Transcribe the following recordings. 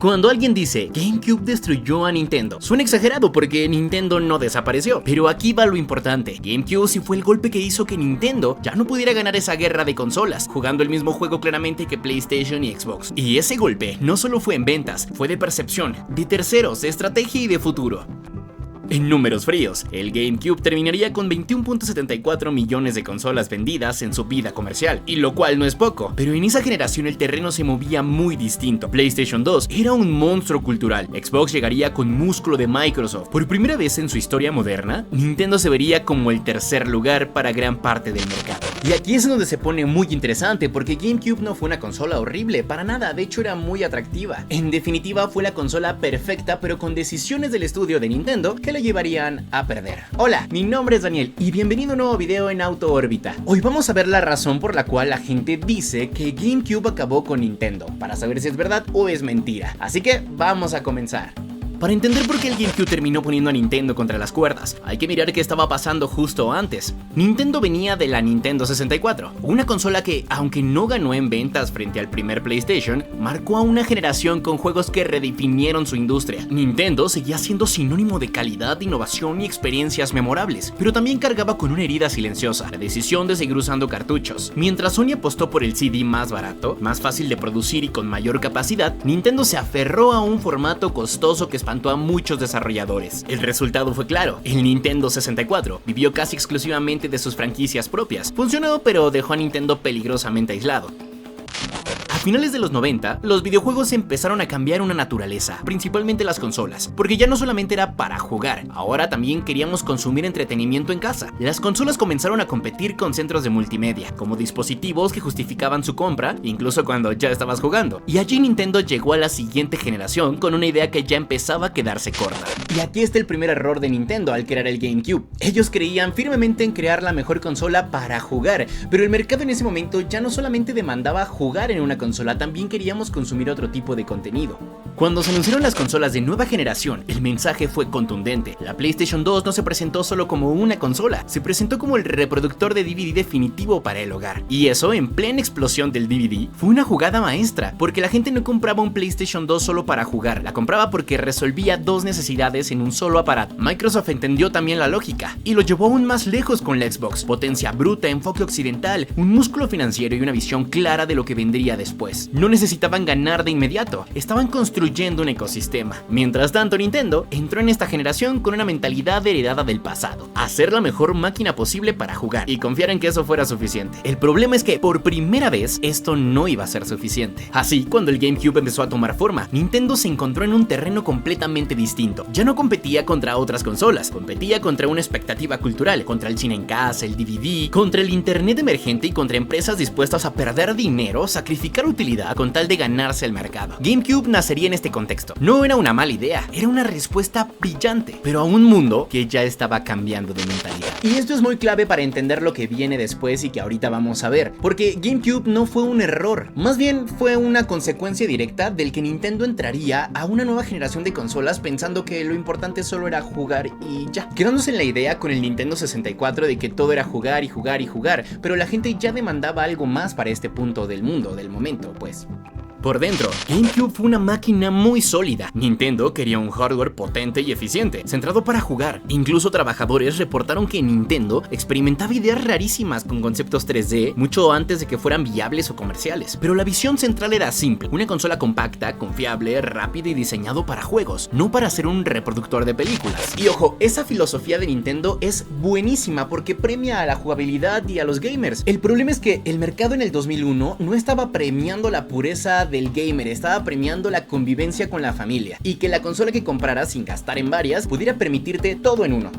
Cuando alguien dice GameCube destruyó a Nintendo, suena exagerado porque Nintendo no desapareció, pero aquí va lo importante. GameCube sí fue el golpe que hizo que Nintendo ya no pudiera ganar esa guerra de consolas, jugando el mismo juego claramente que PlayStation y Xbox. Y ese golpe no solo fue en ventas, fue de percepción, de terceros, de estrategia y de futuro. En números fríos, el GameCube terminaría con 21.74 millones de consolas vendidas en su vida comercial, y lo cual no es poco, pero en esa generación el terreno se movía muy distinto. PlayStation 2 era un monstruo cultural, Xbox llegaría con músculo de Microsoft. Por primera vez en su historia moderna, Nintendo se vería como el tercer lugar para gran parte del mercado. Y aquí es donde se pone muy interesante, porque GameCube no fue una consola horrible, para nada, de hecho era muy atractiva. En definitiva fue la consola perfecta, pero con decisiones del estudio de Nintendo que la llevarían a perder. Hola, mi nombre es Daniel y bienvenido a un nuevo video en Auto Órbita. Hoy vamos a ver la razón por la cual la gente dice que GameCube acabó con Nintendo, para saber si es verdad o es mentira. Así que vamos a comenzar. Para entender por qué el GameCube terminó poniendo a Nintendo contra las cuerdas, hay que mirar qué estaba pasando justo antes. Nintendo venía de la Nintendo 64, una consola que, aunque no ganó en ventas frente al primer PlayStation, marcó a una generación con juegos que redefinieron su industria. Nintendo seguía siendo sinónimo de calidad, innovación y experiencias memorables, pero también cargaba con una herida silenciosa, la decisión de seguir usando cartuchos. Mientras Sony apostó por el CD más barato, más fácil de producir y con mayor capacidad, Nintendo se aferró a un formato costoso que espantó a muchos desarrolladores. El resultado fue claro, el Nintendo 64 vivió casi exclusivamente de sus franquicias propias. Funcionó, pero dejó a Nintendo peligrosamente aislado. A finales de los 90, los videojuegos empezaron a cambiar una naturaleza, principalmente las consolas, porque ya no solamente era para jugar, ahora también queríamos consumir entretenimiento en casa. Las consolas comenzaron a competir con centros de multimedia, como dispositivos que justificaban su compra, incluso cuando ya estabas jugando. Y allí Nintendo llegó a la siguiente generación con una idea que ya empezaba a quedarse corta. Y aquí está el primer error de Nintendo al crear el GameCube. Ellos creían firmemente en crear la mejor consola para jugar, pero el mercado en ese momento ya no solamente demandaba jugar en una consola, también queríamos consumir otro tipo de contenido. Cuando se anunciaron las consolas de nueva generación, el mensaje fue contundente. La PlayStation 2 no se presentó solo como una consola, se presentó como el reproductor de DVD definitivo para el hogar. Y eso, en plena explosión del DVD, fue una jugada maestra, porque la gente no compraba un PlayStation 2 solo para jugar, la compraba porque resolvía dos necesidades en un solo aparato. Microsoft entendió también la lógica, y lo llevó aún más lejos con la Xbox. Potencia bruta, enfoque occidental, un músculo financiero y una visión clara de lo que vendría después. No necesitaban ganar de inmediato, estaban construyendo un ecosistema. Mientras tanto, Nintendo entró en esta generación con una mentalidad heredada del pasado: hacer la mejor máquina posible para jugar y confiar en que eso fuera suficiente. El problema es que por primera vez esto no iba a ser suficiente. Así, cuando el GameCube empezó a tomar forma, Nintendo se encontró en un terreno completamente distinto. Ya no competía contra otras consolas, competía contra una expectativa cultural, contra el cine en casa, el DVD, contra el internet emergente y contra empresas dispuestas a perder dinero, sacrificar utilidad con tal de ganarse el mercado. GameCube nacería en este contexto. No era una mala idea, era una respuesta brillante, pero a un mundo que ya estaba cambiando de mentalidad. Y esto es muy clave para entender lo que viene después y que ahorita vamos a ver, porque GameCube no fue un error, más bien fue una consecuencia directa del que Nintendo entraría a una nueva generación de consolas pensando que lo importante solo era jugar y ya, quedándose en la idea con el Nintendo 64 de que todo era jugar y jugar y jugar, pero la gente ya demandaba algo más para este punto del mundo, del momento, pues. Por dentro, GameCube fue una máquina muy sólida. Nintendo quería un hardware potente y eficiente, centrado para jugar. Incluso trabajadores reportaron que Nintendo experimentaba ideas rarísimas con conceptos 3D mucho antes de que fueran viables o comerciales. Pero la visión central era simple: una consola compacta, confiable, rápida y diseñado para juegos, no para ser un reproductor de películas. Y ojo, esa filosofía de Nintendo es buenísima porque premia a la jugabilidad y a los gamers. El problema es que el mercado en el 2001 no estaba premiando la pureza del gamer, estaba premiando la convivencia con la familia y que la consola que compraras sin gastar en varias pudiera permitirte todo en uno.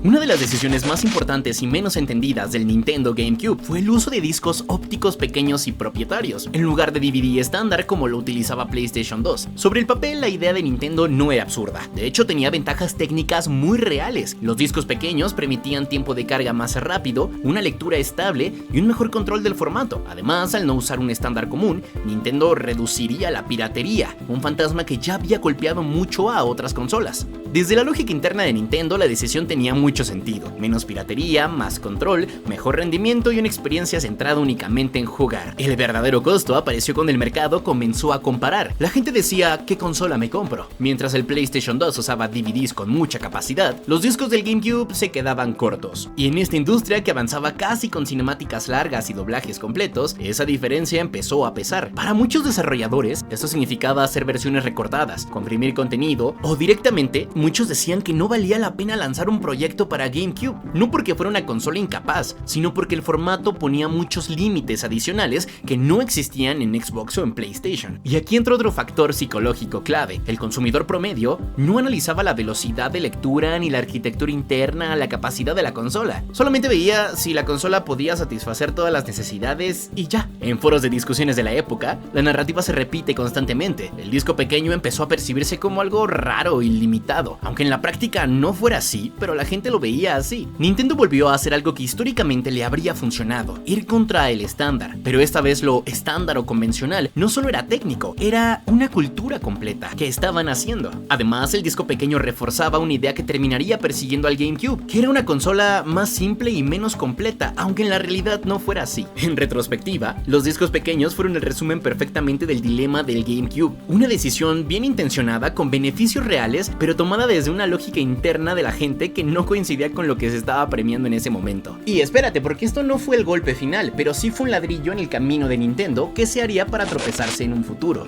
Una de las decisiones más importantes y menos entendidas del Nintendo GameCube fue el uso de discos ópticos pequeños y propietarios, en lugar de DVD estándar como lo utilizaba PlayStation 2. Sobre el papel, la idea de Nintendo no era absurda, de hecho tenía ventajas técnicas muy reales. Los discos pequeños permitían tiempo de carga más rápido, una lectura estable y un mejor control del formato. Además, al no usar un estándar común, Nintendo reduciría la piratería, un fantasma que ya había golpeado mucho a otras consolas. Desde la lógica interna de Nintendo, la decisión tenía muy mucho sentido. Menos piratería, más control, mejor rendimiento y una experiencia centrada únicamente en jugar. El verdadero costo apareció cuando el mercado comenzó a comparar. La gente decía, ¿qué consola me compro? Mientras el PlayStation 2 usaba DVDs con mucha capacidad, los discos del GameCube se quedaban cortos. Y en esta industria que avanzaba casi con cinemáticas largas y doblajes completos, esa diferencia empezó a pesar. Para muchos desarrolladores, esto significaba hacer versiones recortadas, comprimir contenido, o directamente, muchos decían que no valía la pena lanzar un proyecto para GameCube, no porque fuera una consola incapaz, sino porque el formato ponía muchos límites adicionales que no existían en Xbox o en PlayStation. Y aquí entra otro factor psicológico clave. El consumidor promedio no analizaba la velocidad de lectura ni la arquitectura interna, la capacidad de la consola. Solamente veía si la consola podía satisfacer todas las necesidades y ya. En foros de discusiones de la época, la narrativa se repite constantemente. El disco pequeño empezó a percibirse como algo raro y limitado, aunque en la práctica no fuera así, pero la gente lo veía así. Nintendo volvió a hacer algo que históricamente le habría funcionado, ir contra el estándar, pero esta vez lo estándar o convencional no solo era técnico, era una cultura completa que estaban haciendo. Además, el disco pequeño reforzaba una idea que terminaría persiguiendo al GameCube, que era una consola más simple y menos completa, aunque en la realidad no fuera así. En retrospectiva, los discos pequeños fueron el resumen perfectamente del dilema del GameCube, una decisión bien intencionada con beneficios reales, pero tomada desde una lógica interna de la gente que no coincidía con lo que se estaba premiando en ese momento. Y espérate, porque esto no fue el golpe final, pero sí fue un ladrillo en el camino de Nintendo que se haría para tropezarse en un futuro.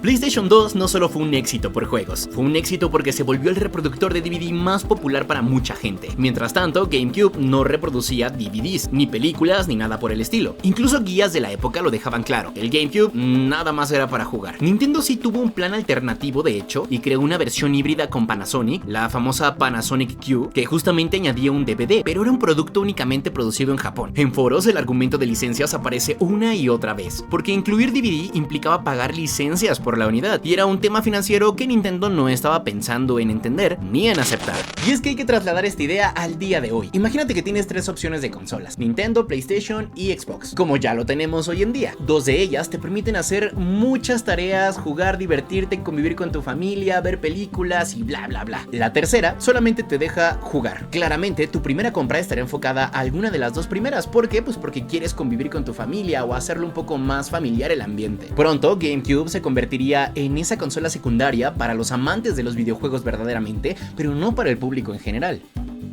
PlayStation 2 no solo fue un éxito por juegos, fue un éxito porque se volvió el reproductor de DVD más popular para mucha gente. Mientras tanto, GameCube no reproducía DVDs, ni películas, ni nada por el estilo. Incluso guías de la época lo dejaban claro, el GameCube nada más era para jugar. Nintendo sí tuvo un plan alternativo de hecho, y creó una versión híbrida con Panasonic, la famosa Panasonic Q, que justamente añadía un DVD, pero era un producto únicamente producido en Japón. En foros el argumento de licencias aparece una y otra vez, porque incluir DVD implicaba pagar licencias por la unidad, y era un tema financiero que Nintendo no estaba pensando en entender ni en aceptar. Y es que hay que trasladar esta idea al día de hoy. Imagínate que tienes tres opciones de consolas: Nintendo, PlayStation y Xbox, como ya lo tenemos hoy en día. Dos de ellas te permiten hacer muchas tareas, jugar, divertirte, convivir con tu familia, ver películas y bla bla bla. La tercera solamente te deja jugar. Claramente tu primera compra estará enfocada a alguna de las dos primeras. ¿Por qué? Pues porque quieres convivir con tu familia o hacerlo un poco más familiar el ambiente. Pronto GameCube se convertiría en esa consola secundaria para los amantes de los videojuegos verdaderamente, pero no para el público en general.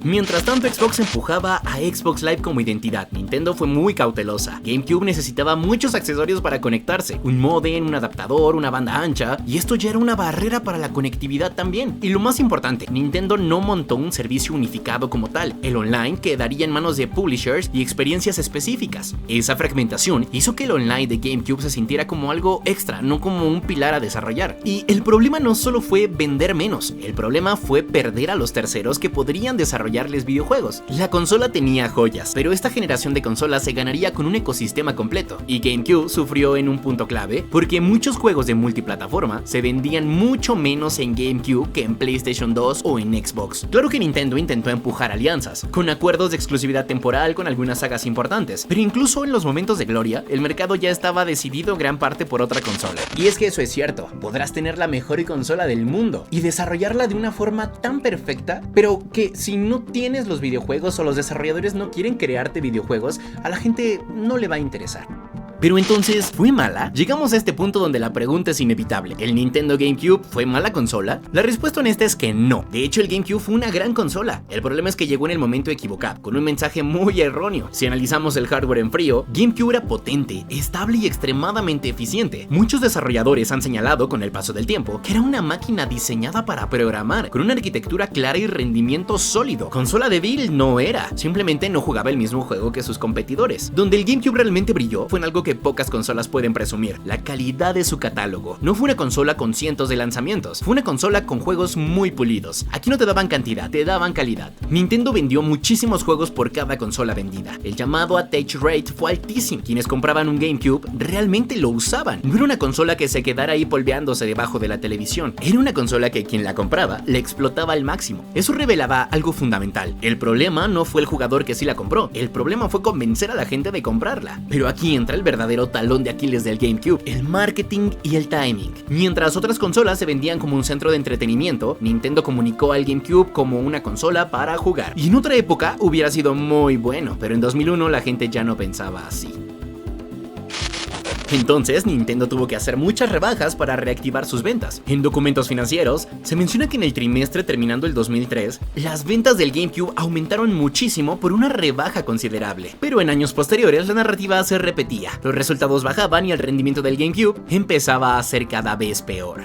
Mientras tanto, Xbox empujaba a Xbox Live como identidad. Nintendo fue muy cautelosa. GameCube necesitaba muchos accesorios para conectarse: un módem, un adaptador, una banda ancha, y esto ya era una barrera para la conectividad también. Y lo más importante, Nintendo no montó un servicio unificado como tal. El online quedaría en manos de publishers y experiencias específicas. Esa fragmentación hizo que el online de GameCube se sintiera como algo extra, no como un pilar a desarrollar. Y el problema no solo fue vender menos, el problema fue perder a los terceros que podrían desarrollarles videojuegos. La consola tenía joyas, pero esta generación de consolas se ganaría con un ecosistema completo, y GameCube sufrió en un punto clave porque muchos juegos de multiplataforma se vendían mucho menos en GameCube que en PlayStation 2 o en Xbox. Claro que Nintendo intentó empujar alianzas, con acuerdos de exclusividad temporal con algunas sagas importantes, pero incluso en los momentos de gloria, el mercado ya estaba decidido en gran parte por otra consola. Y es que eso es cierto, podrás tener la mejor consola del mundo y desarrollarla de una forma tan perfecta, pero que si no tienes los videojuegos o los desarrolladores no quieren crearte videojuegos, a la gente no le va a interesar. Pero entonces, ¿fue mala? Llegamos a este punto donde la pregunta es inevitable. ¿El Nintendo GameCube fue mala consola? La respuesta honesta es que no. De hecho, el GameCube fue una gran consola. El problema es que llegó en el momento equivocado, con un mensaje muy erróneo. Si analizamos el hardware en frío, GameCube era potente, estable y extremadamente eficiente. Muchos desarrolladores han señalado con el paso del tiempo que era una máquina diseñada para programar, con una arquitectura clara y rendimiento sólido. Consola débil no era, simplemente no jugaba el mismo juego que sus competidores. Donde el GameCube realmente brilló fue en algo que pocas consolas pueden presumir: la calidad de su catálogo. No fue una consola con cientos de lanzamientos, fue una consola con juegos muy pulidos. Aquí no te daban cantidad, te daban calidad. Nintendo vendió muchísimos juegos por cada consola vendida. El llamado attach rate fue altísimo. Quienes compraban un GameCube realmente lo usaban. No era una consola que se quedara ahí polveándose debajo de la televisión. Era una consola que quien la compraba la explotaba al máximo. Eso revelaba algo fundamental. El problema no fue el jugador que sí la compró, el problema fue convencer a la gente de comprarla. Pero aquí entra el verdadero verdadero talón de Aquiles del GameCube: el marketing y el timing. Mientras otras consolas se vendían como un centro de entretenimiento, Nintendo comunicó al GameCube como una consola para jugar. Y en otra época hubiera sido muy bueno, pero en 2001 la gente ya no pensaba así. Entonces, Nintendo tuvo que hacer muchas rebajas para reactivar sus ventas. En documentos financieros, se menciona que en el trimestre terminando el 2003, las ventas del GameCube aumentaron muchísimo por una rebaja considerable. Pero en años posteriores, la narrativa se repetía. Los resultados bajaban y el rendimiento del GameCube empezaba a ser cada vez peor.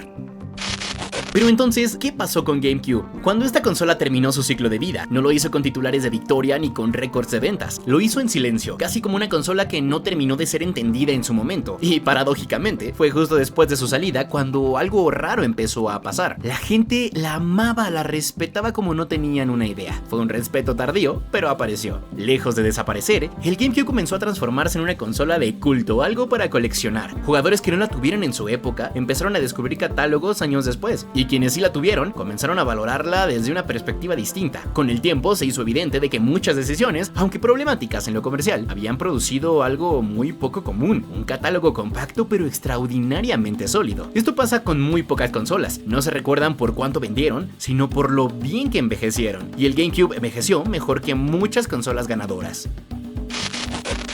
Pero entonces, ¿qué pasó con GameCube? Cuando esta consola terminó su ciclo de vida, no lo hizo con titulares de victoria ni con récords de ventas. Lo hizo en silencio, casi como una consola que no terminó de ser entendida en su momento. Y paradójicamente, fue justo después de su salida cuando algo raro empezó a pasar. La gente la amaba, la respetaba como no tenían una idea. Fue un respeto tardío, pero apareció. Lejos de desaparecer, el GameCube comenzó a transformarse en una consola de culto, algo para coleccionar. Jugadores que no la tuvieron en su época empezaron a descubrir catálogos años después, y quienes sí la tuvieron comenzaron a valorarla desde una perspectiva distinta. Con el tiempo se hizo evidente de que muchas decisiones, aunque problemáticas en lo comercial, habían producido algo muy poco común: un catálogo compacto pero extraordinariamente sólido. Esto pasa con muy pocas consolas. No se recuerdan por cuánto vendieron, sino por lo bien que envejecieron. Y el GameCube envejeció mejor que muchas consolas ganadoras.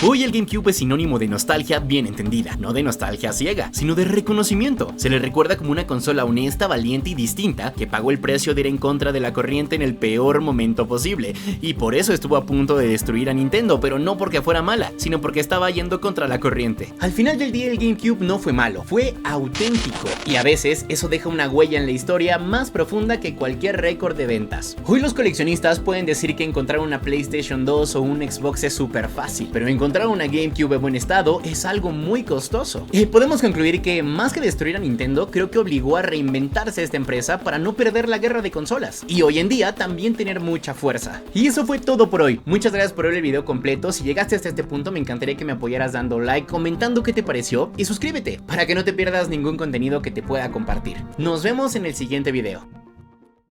Hoy el GameCube es sinónimo de nostalgia bien entendida, no de nostalgia ciega, sino de reconocimiento. Se le recuerda como una consola honesta, valiente y distinta que pagó el precio de ir en contra de la corriente en el peor momento posible, y por eso estuvo a punto de destruir a Nintendo, pero no porque fuera mala, sino porque estaba yendo contra la corriente. Al final del día el GameCube no fue malo, fue auténtico, y a veces eso deja una huella en la historia más profunda que cualquier récord de ventas. Hoy los coleccionistas pueden decir que encontrar una PlayStation 2 o un Xbox es súper fácil, pero encontrar una GameCube en buen estado es algo muy costoso. Podemos concluir que más que destruir a Nintendo, creo que obligó a reinventarse esta empresa para no perder la guerra de consolas, y hoy en día también tener mucha fuerza. Y eso fue todo por hoy. Muchas gracias por ver el video completo. Si llegaste hasta este punto, me encantaría que me apoyaras dando like, comentando qué te pareció y suscríbete para que no te pierdas ningún contenido que te pueda compartir. Nos vemos en el siguiente video.